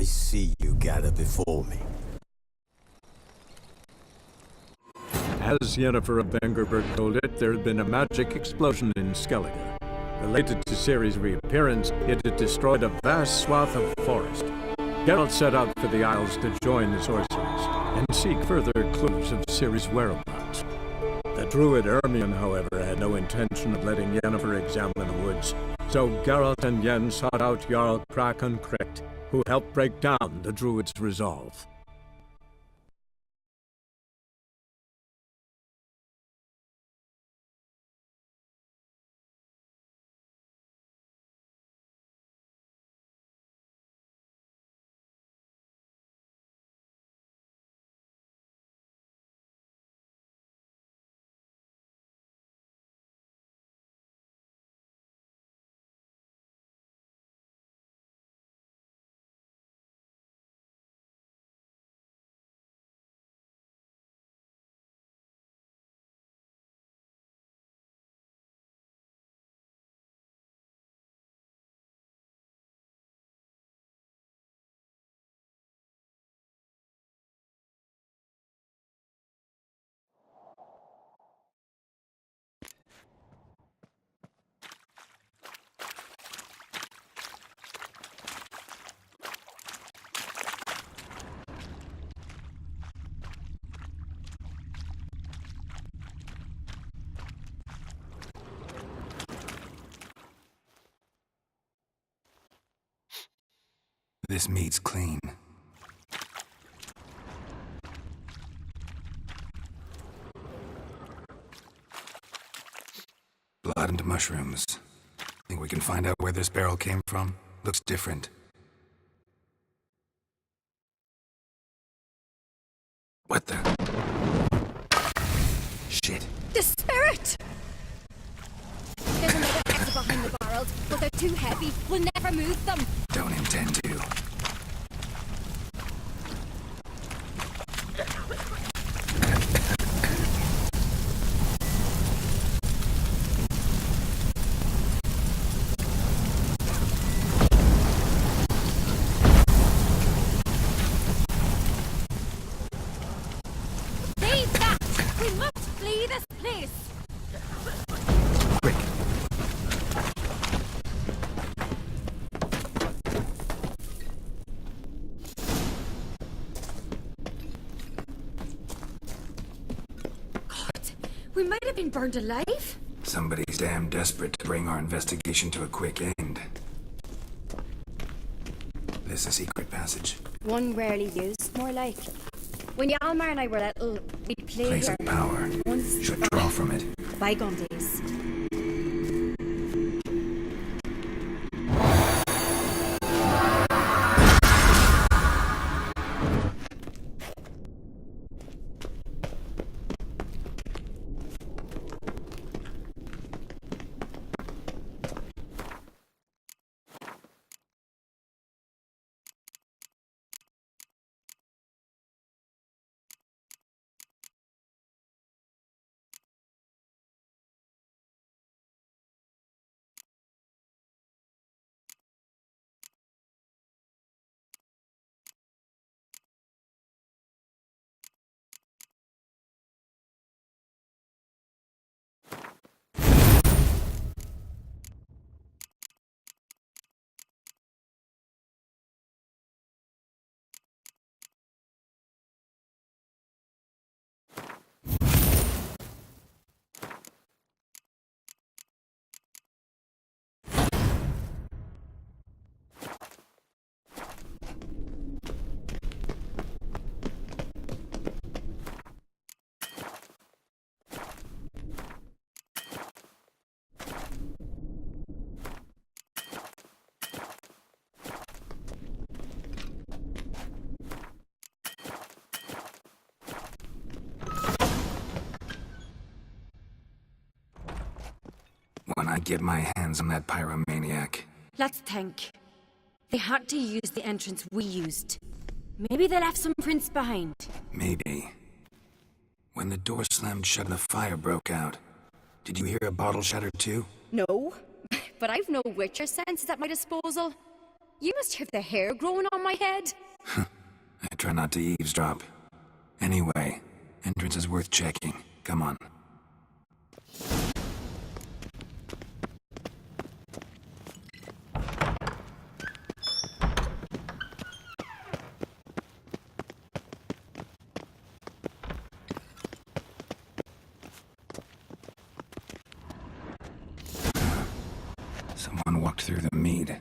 I see you gather before me. As Yennefer of Vengerberg told it, there had been a magic explosion in Skellige. Related to Ciri's reappearance, it had destroyed a vast swath of forest. Geralt set out for the Isles to join the sorcerers, and seek further clues of Ciri's whereabouts. The druid Ermion, however, had no intention of letting Yennefer examine the woods, so Geralt and Yen sought out Jarl Krakon Kricht, who helped break down the druid's resolve. This meat's clean. Blood and mushrooms. Think we can find out where this barrel came from? Looks different. What the? Shit. The spirit! There's another exit behind the barrels, but they're too heavy. We'll never move them. Don't intend to. Leave that! We must flee this place! Quick. God, we might have been burned alive. Somebody's damn desperate to bring our investigation to a quick end. This a secret passage. One rarely used, more like. When Yalmar and I were little, we'd play Place here. of power. Once Should draw from it. bygone days. When I get my hands on that pyromaniac. Let's think. They had to use the entrance we used. Maybe they left some prints behind. Maybe. When the door slammed shut and the fire broke out, did you hear a bottle shatter too? No, but I've no Witcher senses at my disposal. You must have the hair growing on my head. I try not to eavesdrop. Anyway, entrance is worth checking. Come on. Someone walked through the mead.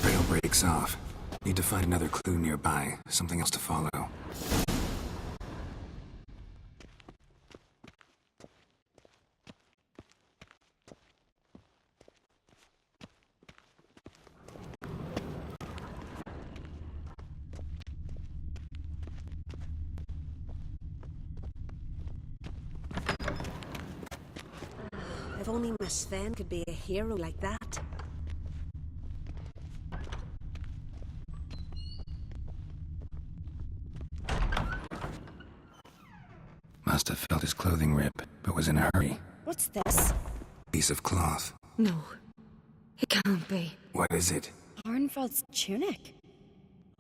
Trail breaks off. Need to find another clue nearby. Something else to follow. If only Miss Sven could be a hero like that. Must have felt his clothing rip, but was in a hurry. What's this? Piece of cloth. No, it can't be. What is it? Arnvald's tunic.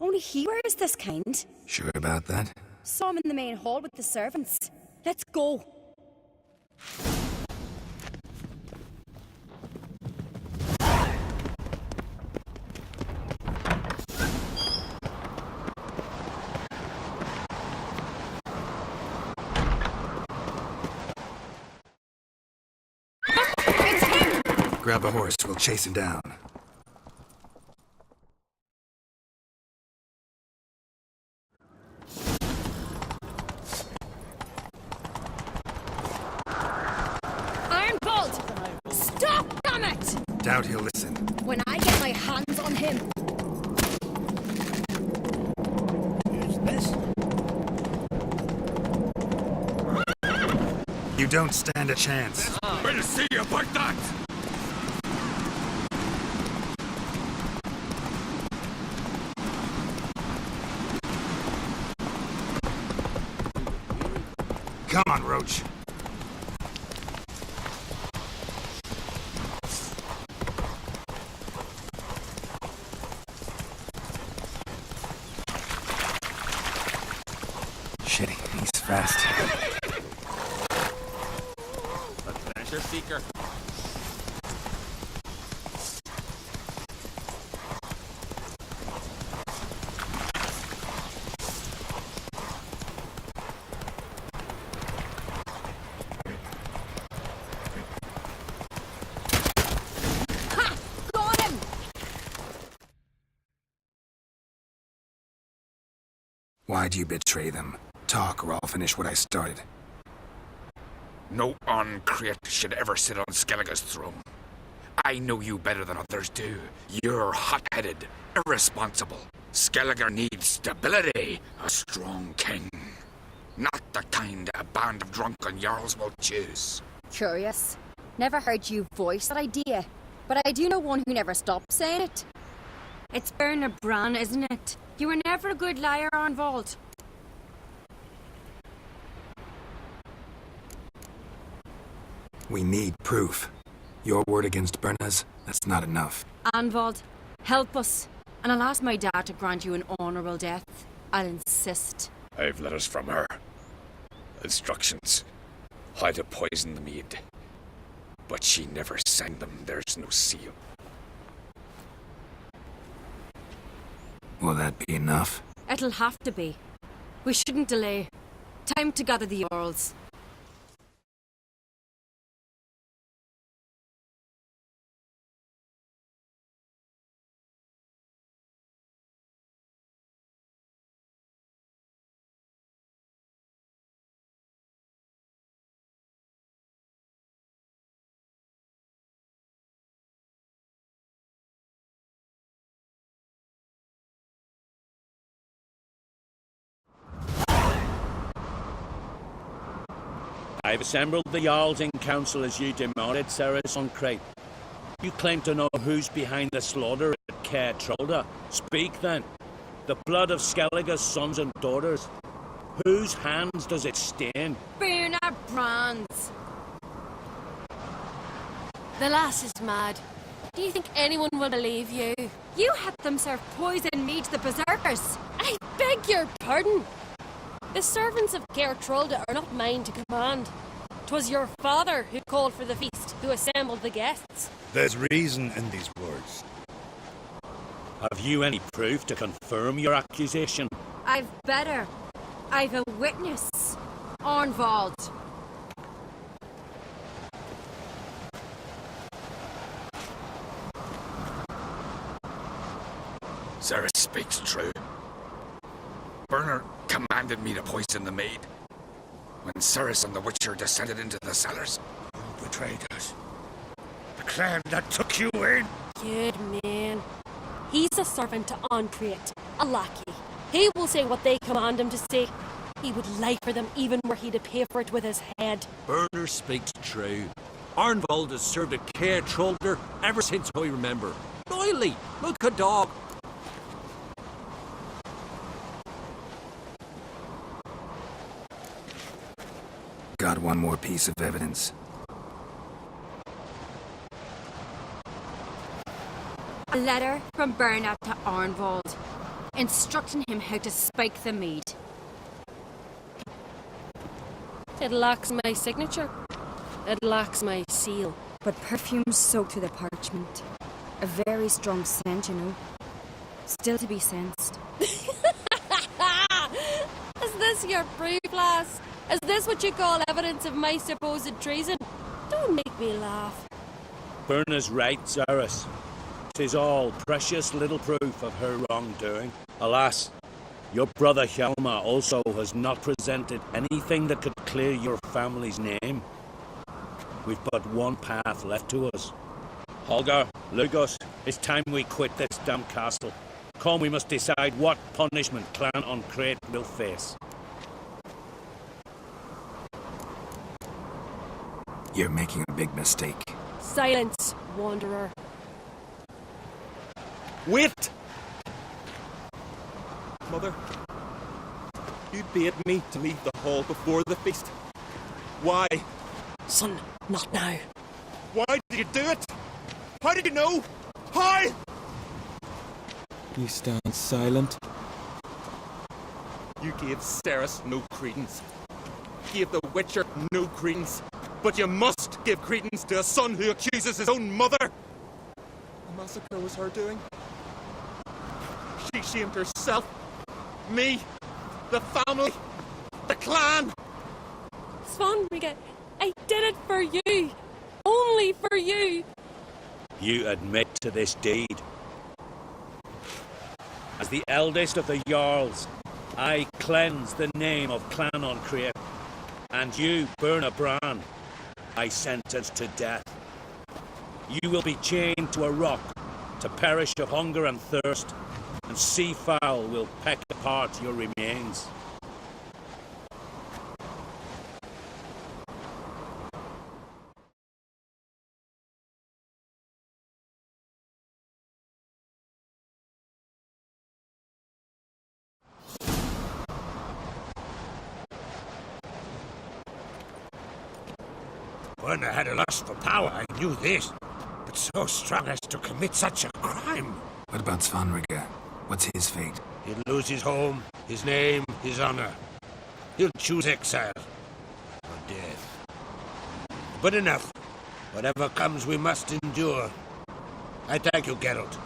Only he wears this kind. Sure about that? Saw him in the main hall with the servants. Let's go. Grab a horse, we'll chase him down. Arnvald! Stop, damn it! Doubt he'll listen. When I get my hands on him. Who's this? You don't stand a chance. Better see about that! Come on, Roach. Shit, he's fast. Adventure seeker. Ha! Got him! Why'd you betray them? Talk or I'll finish what I started. No uncreate should ever sit on Skellige's throne. I know you better than others do. You're hot-headed, irresponsible. Skellige needs stability, a strong king. Not the kind a band of drunken jarls will choose. Curious. Never heard you voice that idea. But I do know one who never stops saying it. It's Bernard Bran, isn't it? You were never a good liar, Arnvald. We need proof. Your word against Berna's, that's not enough. Arnvald, help us. And I'll ask my dad to grant you an honourable death. I'll insist. I've letters from her. Instructions. How to poison the mead. But she never signed them. There's no seal. Will that be enough? It'll have to be. We shouldn't delay. Time to gather the Earls. I've assembled the Jarls in council as you demanded, Ceres on Crate. You claim to know who's behind the slaughter at Caer Trolda. Speak then. The blood of Skellige's sons and daughters. Whose hands does it stain? Burn our brands. The lass is mad. Do you think anyone will believe you? You had them serve poison meat to the berserkers. I beg your pardon. The servants of Caer Trolda are not mine to command. 'Twas your father who called for the feast, who assembled the guests. There's reason in these words. Have you any proof to confirm your accusation? I've better. I've a witness. Arnvald. Cerys speaks true. Bernard commanded me to poison the maid. When Cerys and the Witcher descended into the cellars, You betrayed us. The clan that took you in. Good man. He's a servant to Ancreate, a lackey. He will say what they command him to say. He would lie for them even were he to pay for it with his head. Bernard speaks true. Arnvald has served a Caer Trolder ever since I remember. Loyally, like a dog. Got one more piece of evidence. A letter from Bernard to Arnvald, instructing him how to spike the mead. It lacks my signature. It lacks my seal. But perfume soaked through the parchment. A very strong scent, you know. Still to be sensed. Is this your proof, lass? Is this what you call evidence of my supposed treason? Don't make me laugh. Berna's right, Cerys. 'Tis all precious little proof of her wrongdoing. Alas, your brother Hjalmar also has not presented anything that could clear your family's name. We've but one path left to us. Holger, Lugos, it's time we quit this damn castle. Come, we must decide what punishment Clan Ancreate will face. You're making a big mistake. Silence, wanderer. Wait! Mother, you bade me to leave the hall before the feast. Why? Son, not now. Why did you do it? How did you know? How? You stand silent. You gave Cerys no credence. Gave the Witcher no credence. But you must give credence to a son who accuses his own mother. The massacre was her doing. She shamed herself, me, the family, the clan. Svanrige, I did it for you. Only for you. You admit to this deed. As the eldest of the Jarls, I cleanse the name of Clan Ancreate. And you, Berna Bran, I sentence to death. You will be chained to a rock to perish of hunger and thirst, and sea fowl will peck apart your remains. Werner had a lust for power, I knew this. But so strong as to commit such a crime. What about Svanrige? What's his fate? He'll lose his home, his name, his honor. He'll choose exile. Or death. But enough. Whatever comes, we must endure. I thank you, Geralt.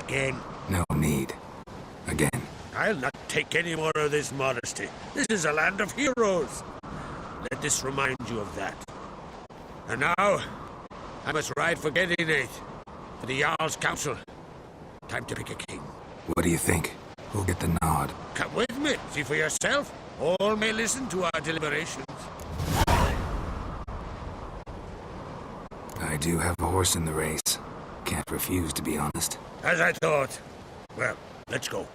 Again. No need. Again. I'll not take any more of this modesty. This is a land of heroes. Let this remind you of that. And now, I must ride for Gedinate, for the Jarl's Council. Time to pick a king. What do you think? Who'll get the nod? Come with me, see for yourself. All may listen to our deliberations. I do have a horse in the race. Can't refuse, to be honest. As I thought. Well, let's go.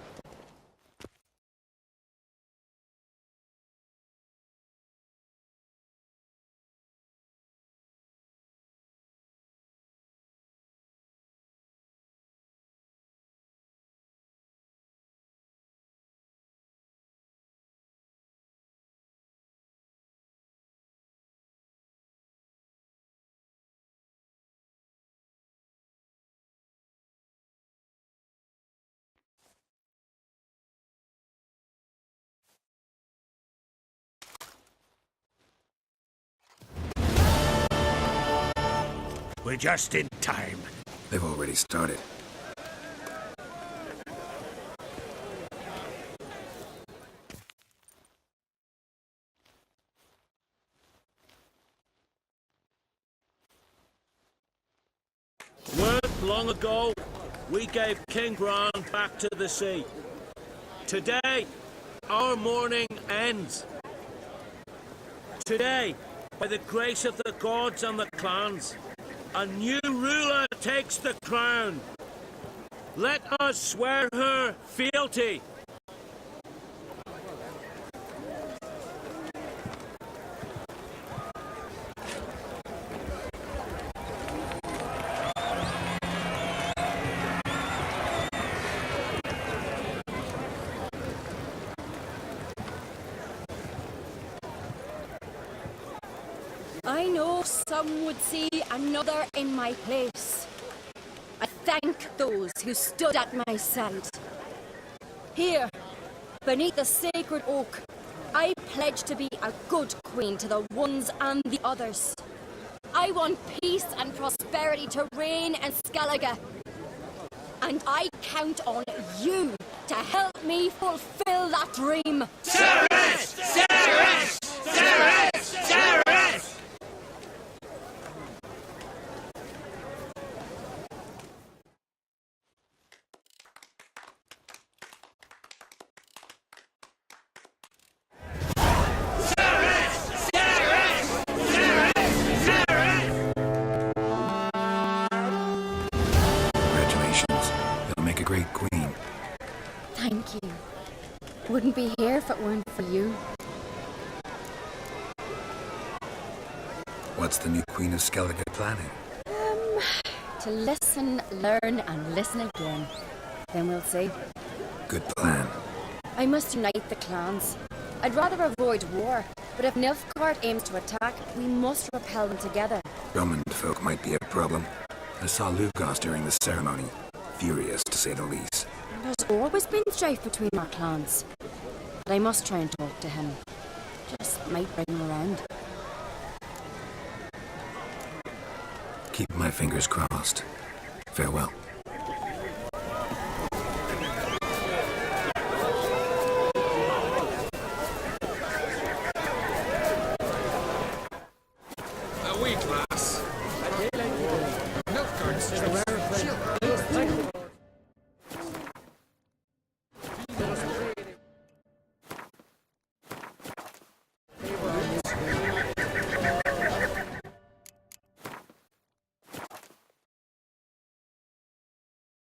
We're just in time. They've already started. Weren't long ago, we gave King Bran back to the sea. Today, our mourning ends. Today, by the grace of the gods and the clans, a new ruler takes the crown. Let us swear her fealty. I know some would see another in my place. I thank those who stood at my side. Here, beneath the sacred oak, I pledge to be a good queen to the ones and the others. I want peace and prosperity to reign in Skellige. And I count on you to help me fulfill that dream. Cerberus! Cerberus! Cerberus! Cerberus! Congratulations. You'll make a great queen. Thank you. Wouldn't be here if it weren't for you. What's the new Queen of Skellige planning? To listen, learn, and listen again. Then we'll see. Good plan. I must unite the clans. I'd rather avoid war, but if Nilfgaard aims to attack, we must repel them together. Roman folk might be a problem. I saw Lugos during the ceremony. Furious, to say the least. There's always been strife between our clans. But I must try and talk to him. Just might bring him around. Keep my fingers crossed. Farewell.